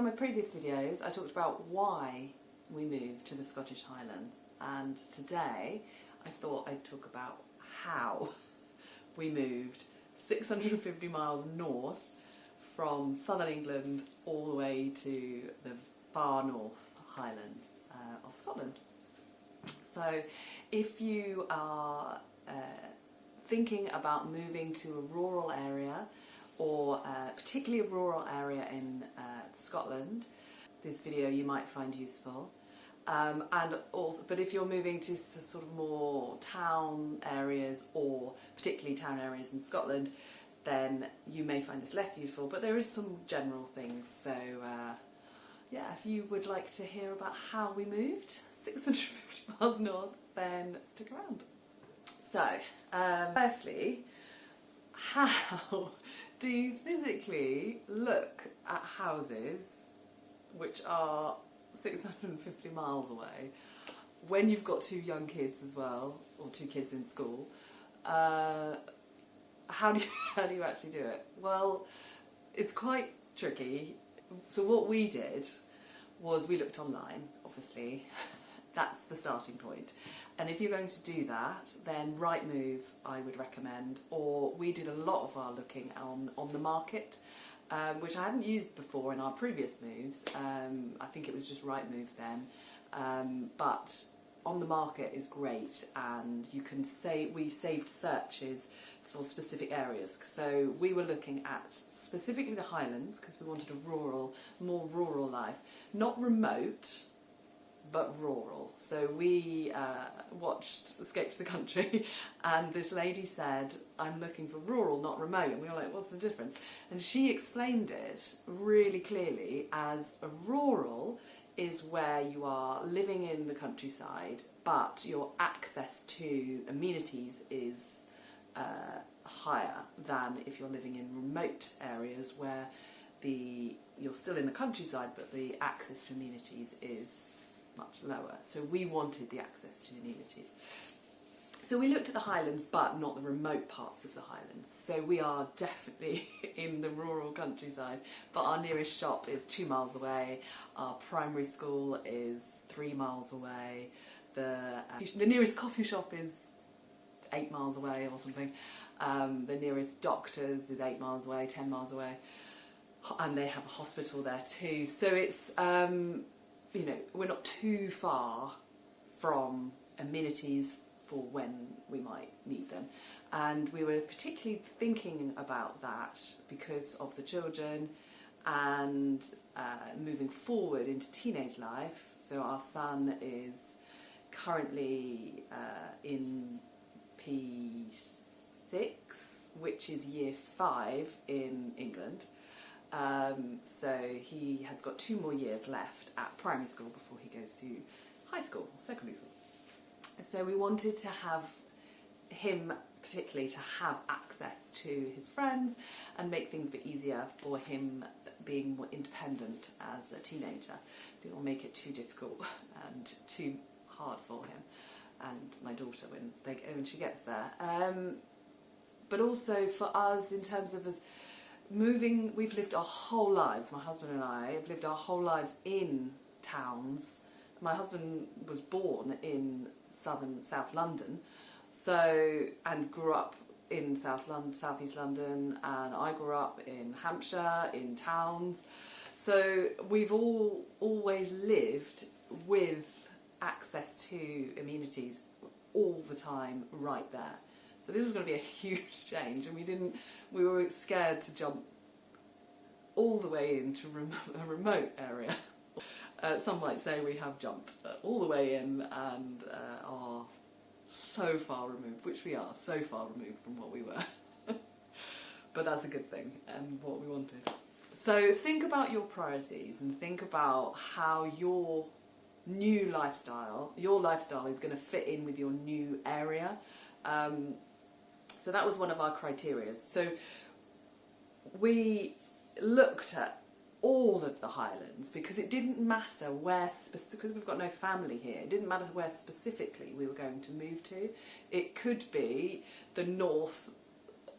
of my previous videos I talked about why we moved to the Scottish Highlands, and today I thought I'd talk about how we moved 650 miles north from southern England all the way to the far north Highlands of Scotland. So if you are thinking about moving to a rural area, or particularly a rural area in Scotland, this video you might find useful. But if you're moving to sort of more town areas, or particularly town areas in Scotland, then you may find this less useful, but there is some general things. So yeah, if you would like to hear about how we moved 650 miles north, then stick around. So, firstly, how do you physically look at houses which are 650 miles away when you've got two young kids as well, or two kids in school? How do you actually do it? Well, it's quite tricky. So what we did was we looked online, obviously. That's the starting point. And if you're going to do that, then Rightmove I would recommend, or we did a lot of our looking on the market, which I hadn't used before in our previous moves. I think it was just Rightmove then, but on the market is great, and you can we saved searches for specific areas. So we were looking at specifically the Highlands because we wanted a more rural life, not remote, but rural. So we watched Escape to the Country, and this lady said, "I'm looking for rural, not remote." And we were like, "What's the difference?" And she explained it really clearly as a rural is where you are living in the countryside, but your access to amenities is higher than if you're living in remote areas where you're still in the countryside, but the access to amenities is much lower. So we wanted the access to amenities. So we looked at the Highlands, but not the remote parts of the Highlands. So we are definitely in the rural countryside, but our nearest shop is 2 miles away. Our primary school is 3 miles away. The nearest coffee shop is 8 miles away or something. The nearest doctors is 8 miles away, 10 miles away. And they have a hospital there too. So it's, you know, we're not too far from amenities for when we might need them. And we were particularly thinking about that because of the children and moving forward into teenage life. So our son is currently in P6, which is year 5 in England. So he has got 2 more years left at primary school before he goes to high school, secondary school. So we wanted to have him, particularly, to have access to his friends and make things a bit easier for him being more independent as a teenager. Didn't want to make it too difficult and too hard for him and my daughter when she gets there. But also for us, in terms of us moving, we've lived our whole lives, my husband and I have lived our whole lives in towns. My husband was born in South London, and grew up in South East London, and I grew up in Hampshire, in towns. So we've always lived with access to amenities all the time right there. So this was going to be a huge change, and we were scared to jump all the way into a remote area. Some might say we have jumped all the way in and are so far removed, which we are, so far removed from what we were. But that's a good thing, and what we wanted. So think about your priorities and think about how your new lifestyle is going to fit in with your new area. So that was one of our criteria. So we looked at all of the Highlands because it didn't matter because we've got no family here, it didn't matter where specifically we were going to move to. It could be the north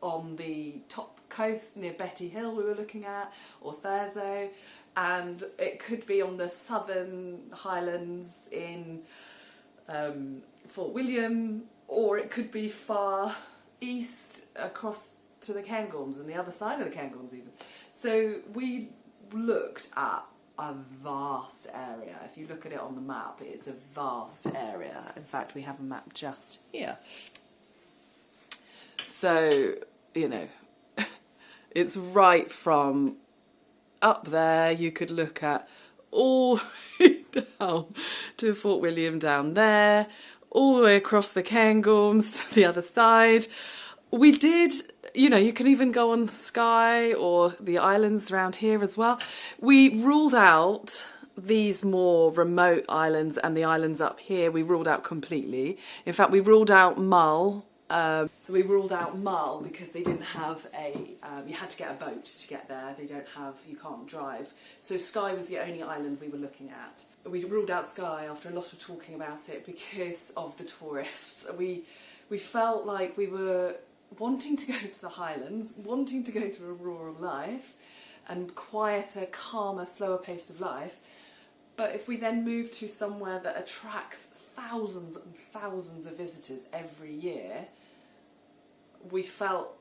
on the top coast near Betty Hill we were looking at, or Thurso. and it could be on the southern Highlands in Fort William, or it could be far east across to the Cairngorms and the other side of the Cairngorms even. So we looked at a vast area. If you look at it on the map, it's a vast area. In fact, we have a map just here. So, you know, it's right from up there. You could look at all the way down to Fort William down there, all the way across the Cairngorms to the other side. We did, you know, you can even go on Skye or the islands around here as well. We ruled out these more remote islands and the islands up here, we ruled out completely. In fact, we ruled out Mull. So we ruled out Mull because they didn't have you had to get a boat to get there. They don't have, you can't drive. So Skye was the only island we were looking at. We ruled out Skye after a lot of talking about it because of the tourists. We felt like we were wanting to go to the Highlands, wanting to go to a rural life and quieter, calmer, slower pace of life. But if we then move to somewhere that attracts thousands and thousands of visitors every year, we felt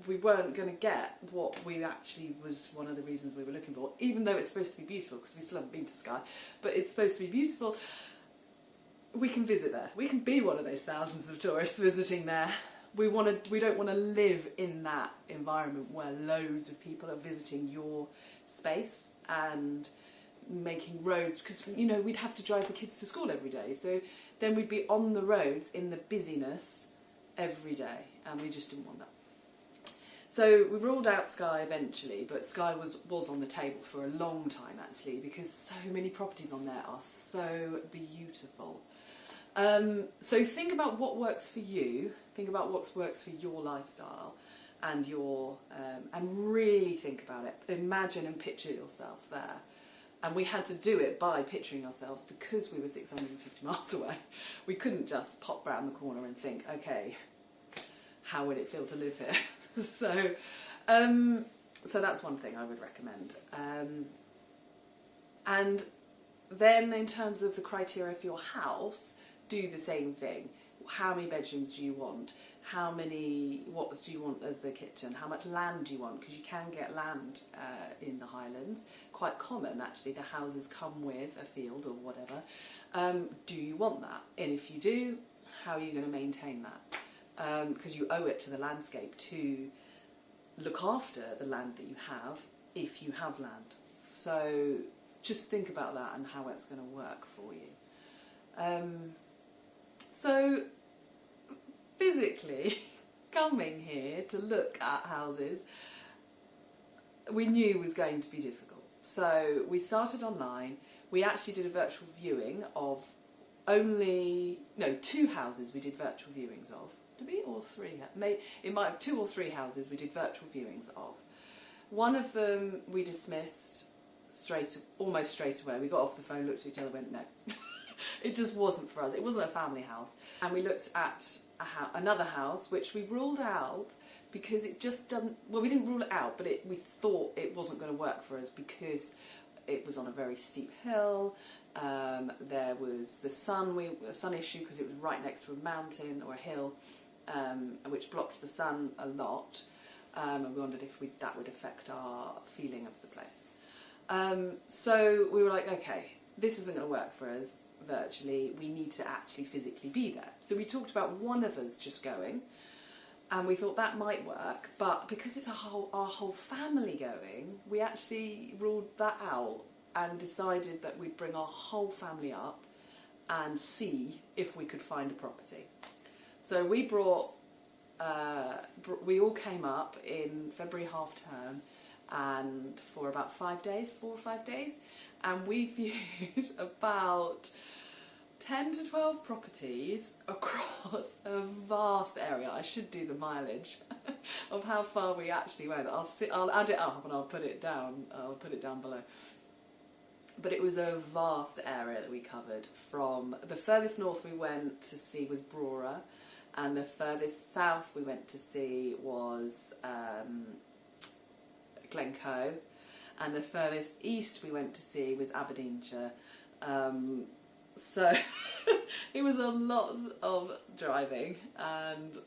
we weren't going to get what we actually was one of the reasons we were looking for, even though it's supposed to be beautiful, because we still haven't been to Skye, but it's supposed to be beautiful. We can visit there. We can be one of those thousands of tourists visiting there. We don't want to live in that environment where loads of people are visiting your space and making roads, because, you know, we'd have to drive the kids to school every day, so then we'd be on the roads in the busyness every day, and we just didn't want that. So we ruled out Skye eventually, but Skye was on the table for a long time actually, because so many properties on there are so beautiful. So think about what works for you, think about what works for your lifestyle and and really think about it. Imagine and picture yourself there. And we had to do it by picturing ourselves because we were 650 miles away. We couldn't just pop round the corner and think, okay, how would it feel to live here? So that's one thing I would recommend. And then in terms of the criteria for your house, do the same thing. How many bedrooms do you want? What do you want as the kitchen? How much land do you want? Because you can get land in the Highlands. Quite common actually, the houses come with a field or whatever. Do you want that? And if you do, how are you going to maintain that? Because you owe it to the landscape to look after the land that you have, if you have land. So just think about that and how it's going to work for you. So physically coming here to look at houses, we knew was going to be difficult. So we started online. We actually did a virtual viewing of 2 houses we did virtual viewings of. Did we? Or 3? It might have 2 or 3 houses we did virtual viewings of. One of them we dismissed almost straight away. We got off the phone, looked at each other, went no. It just wasn't for us. It wasn't a family house. And we looked at another house which we ruled out because it just doesn't, well, we didn't rule it out, but we thought it wasn't going to work for us because it was on a very steep hill. There was the sun issue because it was right next to a mountain or a hill, which blocked the sun a lot, and we wondered if that would affect our feeling of the place. So we were like, okay, this isn't going to work for us virtually, we need to actually physically be there. So we talked about one of us just going, and we thought that might work, but because it's our whole family going, we actually ruled that out and decided that we'd bring our whole family up and see if we could find a property. So we we all came up in February half term, and for about 4 or 5 days, and we viewed about 10 to 12 properties across a vast area. I should do the mileage of how far we actually went. I'll add it up and I'll put it down. I'll put it down below. But it was a vast area that we covered. From the furthest north we went to see was Brora, and the furthest south we went to see was Glencoe. and the furthest east we went to see was Aberdeenshire. So it was a lot of driving, and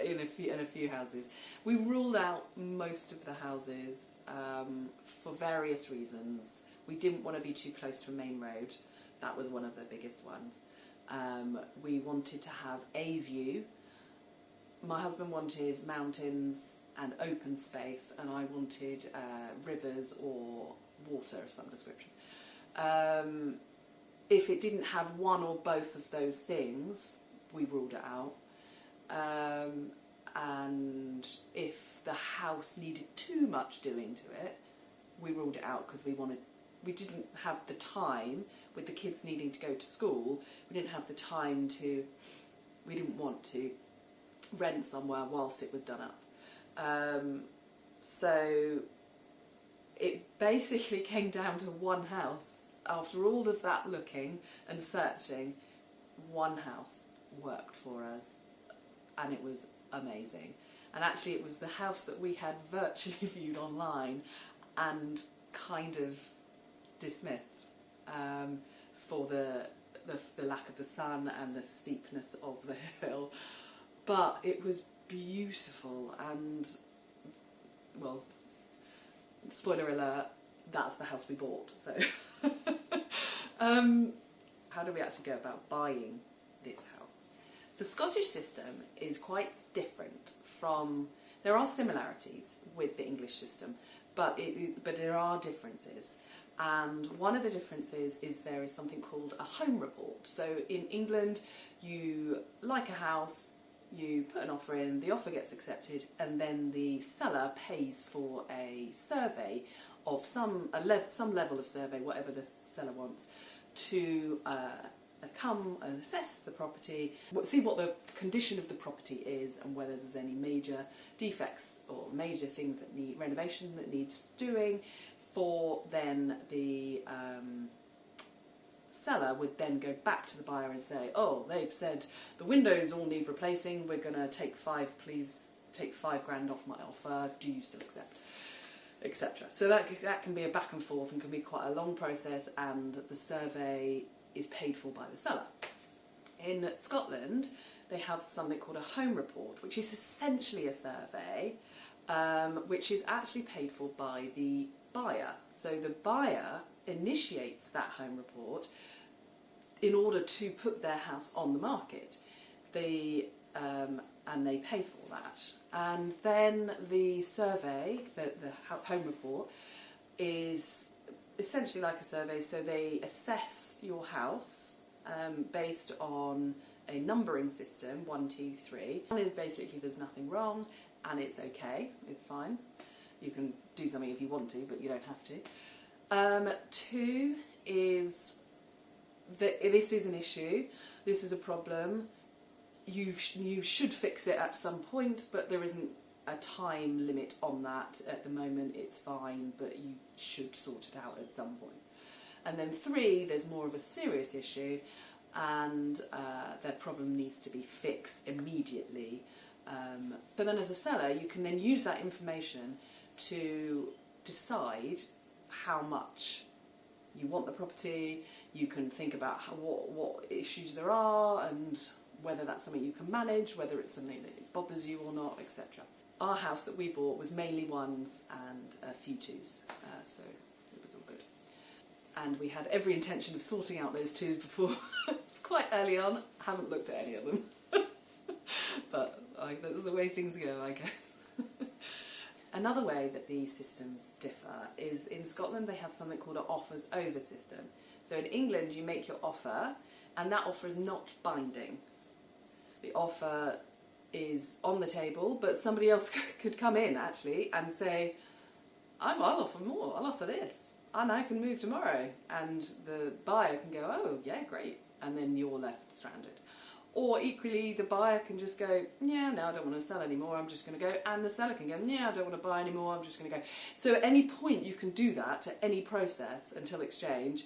in a few houses. We ruled out most of the houses for various reasons. We didn't want to be too close to a main road. That was one of the biggest ones. We wanted to have a view. My husband wanted mountains and open space, and I wanted rivers or water of some description. If it didn't have one or both of those things, we ruled it out. And if the house needed too much doing to it, we ruled it out because we didn't have the time, with the kids needing to go to school, we didn't want to rent somewhere whilst it was done up. So it basically came down to one house. After all of that looking and searching, one house worked for us, and it was amazing. And actually it was the house that we had virtually viewed online and kind of dismissed for the lack of the sun and the steepness of the hill. But it was beautiful, and, well, spoiler alert, that's the house we bought. So how do we actually go about buying this house? The Scottish system is quite different from... There are similarities with the English system, but there are differences. And one of the differences is there is something called a home report. So in England, you like a house, you put an offer in, the offer gets accepted, and then the seller pays for a survey of some level of survey, whatever the seller wants, to come and assess the property, see what the condition of the property is, and whether there's any major defects or major things that need renovation that needs doing. For then the seller would then go back to the buyer and say, oh, they've said the windows all need replacing, we're going to take please take £5,000 off my offer, do you still accept? Etc. So that can be a back and forth and can be quite a long process, and the survey is paid for by the seller. In Scotland, they have something called a home report, which is essentially a survey, which is actually paid for by the buyer. So the buyer initiates that home report in order to put their house on the market. And they pay for that. And then the survey, the home report, is essentially like a survey. So they assess your house based on a numbering system, 1, 2, 3. One is basically there's nothing wrong and it's okay, it's fine. You can do something if you want to, but you don't have to. 2 is that this is an issue, this is a problem, you should fix it at some point, but there isn't a time limit on that. At the moment it's fine, but you should sort it out at some point. And then 3, there's more of a serious issue, and that problem needs to be fixed immediately. So then as a seller, you can then use that information to decide how much you want the property. You can think about what issues there are and whether that's something you can manage, whether it's something that bothers you or not, etc. Our house that we bought was mainly 1s and a few 2s, so it was all good. And we had every intention of sorting out those 2 before, quite early on. Haven't looked at any of them. But that's the way things go, I guess. Another way that these systems differ is in Scotland they have something called an offers over system. So in England you make your offer, and that offer is not binding. The offer is on the table, but somebody else could come in actually and say, I'll offer more, I'll offer this, and I can move tomorrow. And the buyer can go, oh yeah, great, and then you're left stranded. Or equally, the buyer can just go, yeah, no, I don't want to sell anymore, I'm just going to go. And the seller can go, yeah, I don't want to buy anymore, I'm just going to go. So at any point you can do that, at any process until exchange,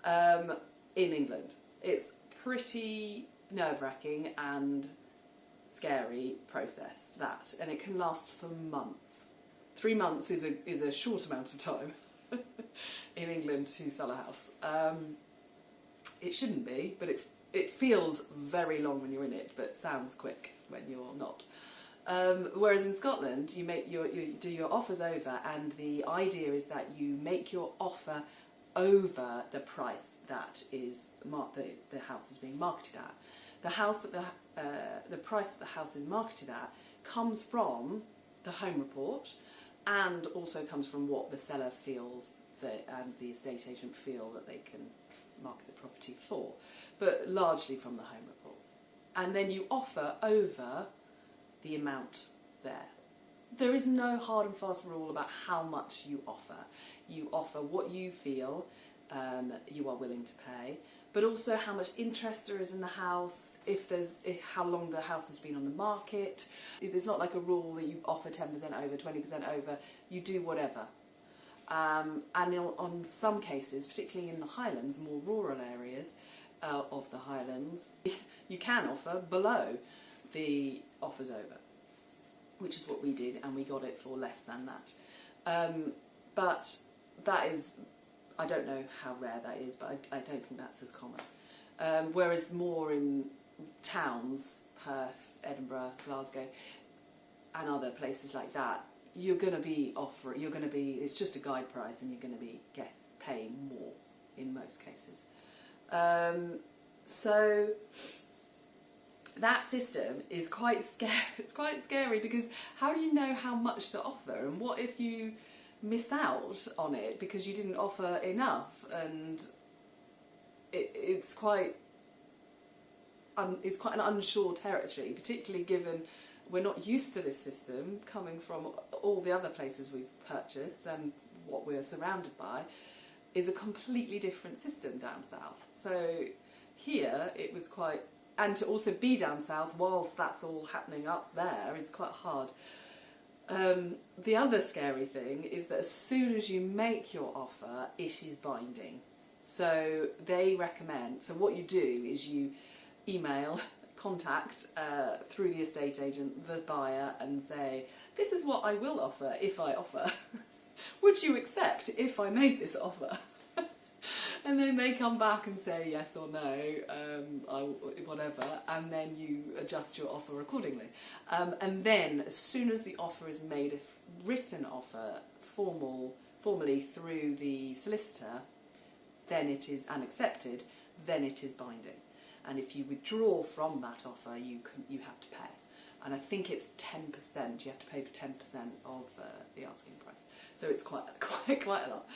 in England. It's pretty nerve-wracking and scary process, that. And it can last for months. 3 months is a short amount of time in England to sell a house. It shouldn't be, but it feels very long when you're in it, but sounds quick when you're not. Whereas in Scotland, you do your offers over, and the idea is that you make your offer over the price that is the house is being marketed at. The price that the house is marketed at comes from the home report, and also comes from what the seller feels and the estate agent feel that they can market the property for, but largely from the home report. And then you offer over the amount there. There is no hard and fast rule about how much you offer. You offer what you feel you are willing to pay, but also how much interest there is in the house, how long the house has been on the market. There's not like a rule that you offer 10% over, 20% over. You do whatever. And on some cases, particularly in the Highlands, more rural areas of the Highlands, you can offer below the offers over, which is what we did, and we got it for less than that. But that is, I don't know how rare that is, but I don't think that's as common. Whereas more in towns, Perth, Edinburgh, Glasgow, and other places like that, you're going to be it's just a guide price, and you're going to be paying more in most cases. So that system is quite scary. It's quite scary, because how do you know how much to offer, and what if you miss out on it because you didn't offer enough? And it's quite an unsure territory, particularly given we're not used to this system coming from all the other places we've purchased, and what we're surrounded by is a completely different system down south. So here it was quite, and to also be down south whilst that's all happening up there, it's quite hard. The other scary thing is that as soon as you make your offer, it is binding. So they recommend, so what you do is you contact through the estate agent the buyer and say, this is what I will offer if I offer. Would you accept if I made this offer? And then they come back and say yes or no, whatever, and then you adjust your offer accordingly. And then as soon as the offer is made, a written offer, formally through the solicitor, then it is accepted, then it is binding. And if you withdraw from that offer, you have to pay. And I think it's 10%. You have to pay for 10% of the asking price. So it's quite a lot.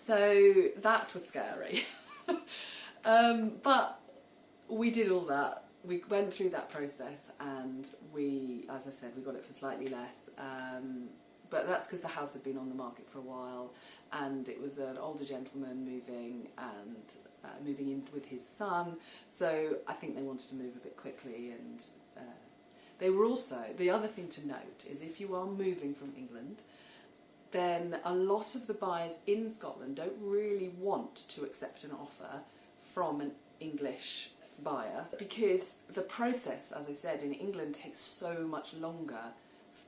So that was scary. But we did all that. We went through that process, and we, as I said, we got it for slightly less. But that's because the house had been on the market for a while, and it was an older gentleman moving in with his son. So I think they wanted to move a bit quickly, and they were also, the other thing to note is if you are moving from England, then a lot of the buyers in Scotland don't really want to accept an offer from an English buyer, because the process, as I said, in England takes so much longer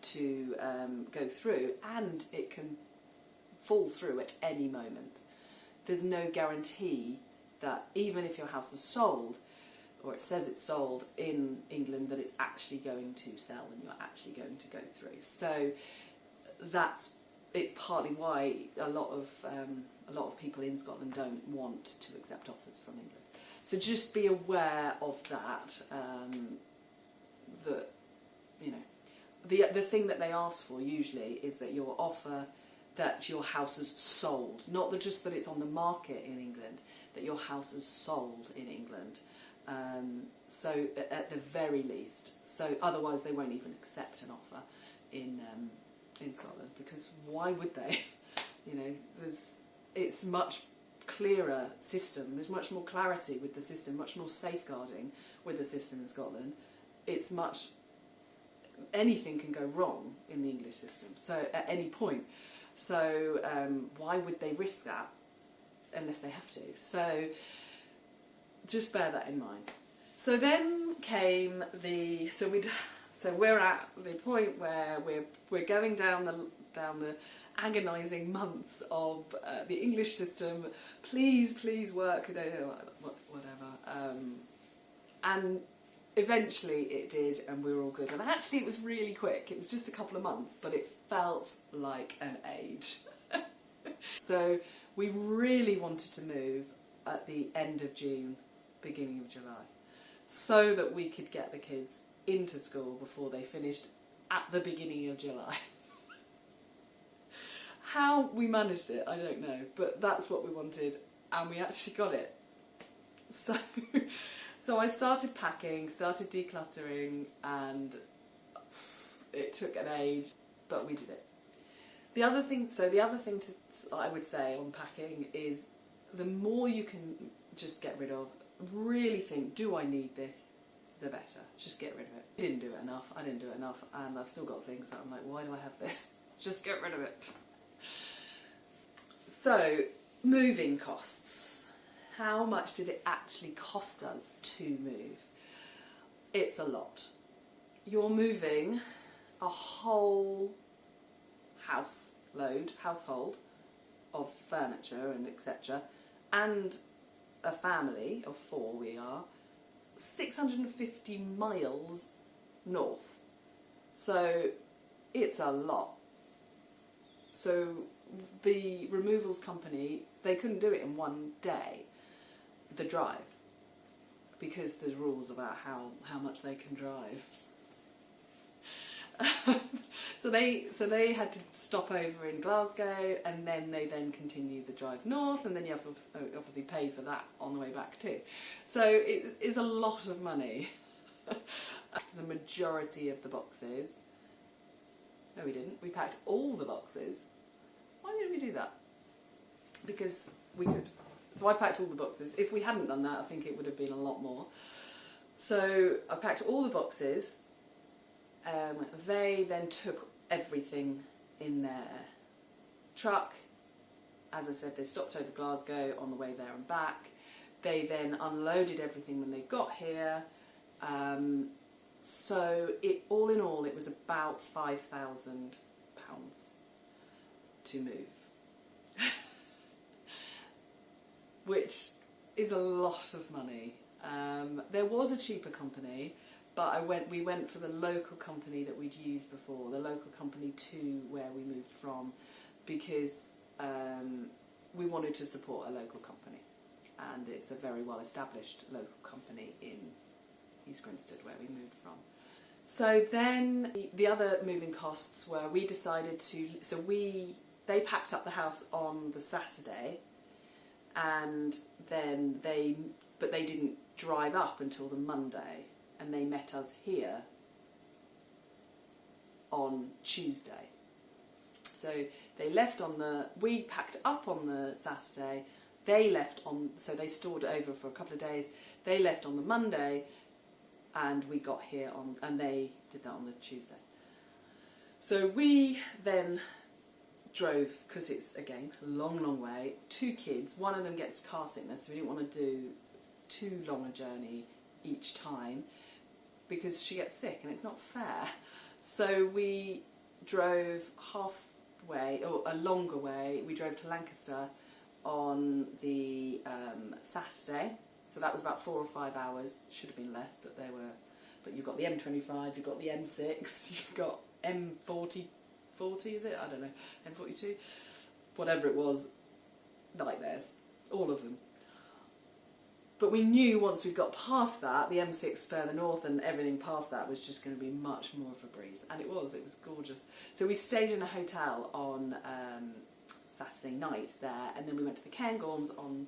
to go through, and it can fall through at any moment. There's no guarantee that even if your house is sold, or it says it's sold in England, that it's actually going to sell and you're actually going to go through. So it's partly why a lot of people in Scotland don't want to accept offers from England. So just be aware of that. That, you know, the thing that they ask for usually is that your offer, that your house is sold, not just that it's on the market in England, that your house is sold in England. So at the very least. So otherwise they won't even accept an offer in Scotland, because why would they? You know, it's much clearer system. There's much more clarity with the system, much more safeguarding with the system in Scotland. Anything can go wrong in the English system, so at any point. So why would they risk that unless they have to? So just bear that in mind. So then came So we're at the point where we're going down the agonising months of the English system. Please work. I don't know, whatever. And eventually it did, and we were all good. And actually, it was really quick. It was just a couple of months, but it felt like an age. So we really wanted to move at the end of June, beginning of July, so that we could get the kids into school before they finished at the beginning of July. How we managed it, I don't know, but that's what we wanted, and we actually got it. So I started packing, started decluttering, and it took an age, but we did it. The other thing I would say on packing is the more you can just get rid of, really think, do I need this? The better. Just get rid of it. I didn't do it enough, and I've still got things that I'm like, why do I have this? Just get rid of it. So, moving costs. How much did it actually cost us to move? It's a lot. You're moving a whole household of furniture and etc. and a family of 4 we are, 650 miles north. So it's a lot. So the removals company, they couldn't do it in one day, the drive, because there's rules about how much they can drive. So they had to stop over in Glasgow, and then they continued the drive north, and then you have to obviously pay for that on the way back too. So it is a lot of money. The majority of the boxes. No, we didn't. We packed all the boxes. Why did we do that? Because we could. So I packed all the boxes. If we hadn't done that, I think it would have been a lot more. So I packed all the boxes. They then took everything in their truck. As I said, they stopped over Glasgow on the way there and back. They then unloaded everything when they got here. So all in all, it was about £5,000 to move, which is a lot of money. There was a cheaper company, but we went for the local company that we'd used before, the local company to where we moved from, because we wanted to support a local company, and it's a very well established local company in East Grinstead where we moved from. So then the other moving costs were, we decided to, they packed up the house on the Saturday, and then they didn't drive up until the Monday, and they met us here on Tuesday. So they left we packed up on the Saturday, they left so they stored it over for a couple of days, they left on the Monday, and we got here and they did that on the Tuesday. So we then drove, because it's, again, a long way, 2 kids, one of them gets car sickness, so we didn't want to do too long a journey each time, because she gets sick and it's not fair. So we drove halfway, or a longer way, we drove to Lancaster on the Saturday. So that was about 4 or 5 hours. Should have been less, but but you've got the M25, you've got the M6, you've got M40, is it? I don't know, M42, whatever it was, nightmares, all of them. But we knew once we got past that, the M6 further north and everything past that was just going to be much more of a breeze, and it was gorgeous. So we stayed in a hotel on Saturday night there, and then we went to the Cairngorms on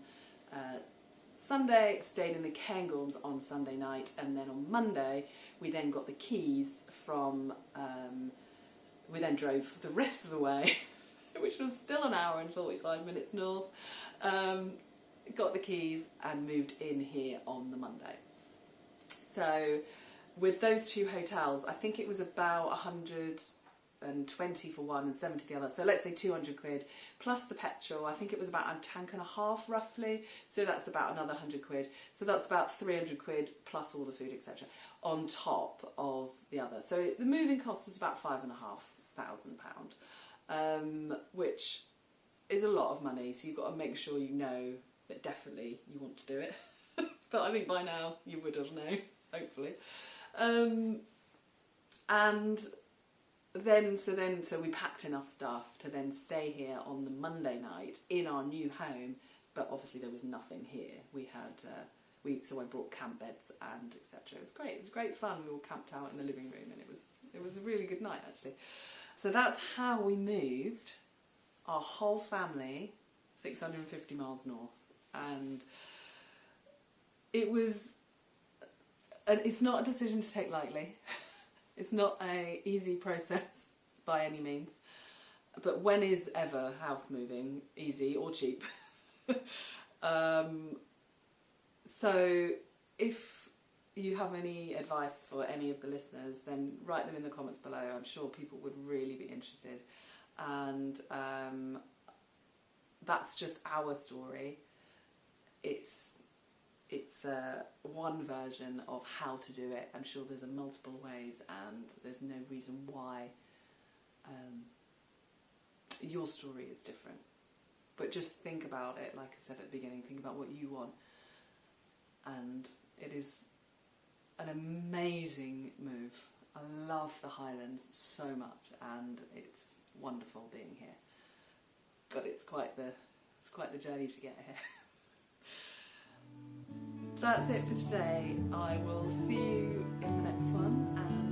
Sunday, stayed in the Cairngorms on Sunday night, and then on Monday we then got the keys from, we then drove the rest of the way, which was still an hour and 45 minutes north, got the keys and moved in here on the Monday. So with those 2 hotels, I think it was about 100 and 20 for one and 70 the other. So let's say 200 quid plus the petrol. I think it was about a tank and a half roughly. So that's about another 100 quid. So that's about 300 quid plus all the food, etc. on top of the other. So the moving cost was about £5,500, which is a lot of money. So you've got to make sure you know that definitely you want to do it. But I think by now you would have known, hopefully. And then, so we packed enough stuff to then stay here on the Monday night in our new home, but obviously there was nothing here. We had, so I brought camp beds and etc. It was great. It was great fun. We all camped out in the living room, and it was a really good night actually. So that's how we moved our whole family 650 miles north, and it's not a decision to take lightly. It's not an easy process by any means, but when is ever house moving easy or cheap? So if you have any advice for any of the listeners, then write them in the comments below. I'm sure people would really be interested. And that's just our story. It's one version of how to do it. I'm sure there's multiple ways, and there's no reason why your story is different. But just think about it, like I said at the beginning, think about what you want. And it is an amazing move. I love the Highlands so much, and it's wonderful being here. But it's quite the journey to get here. That's it for today. I will see you in the next one.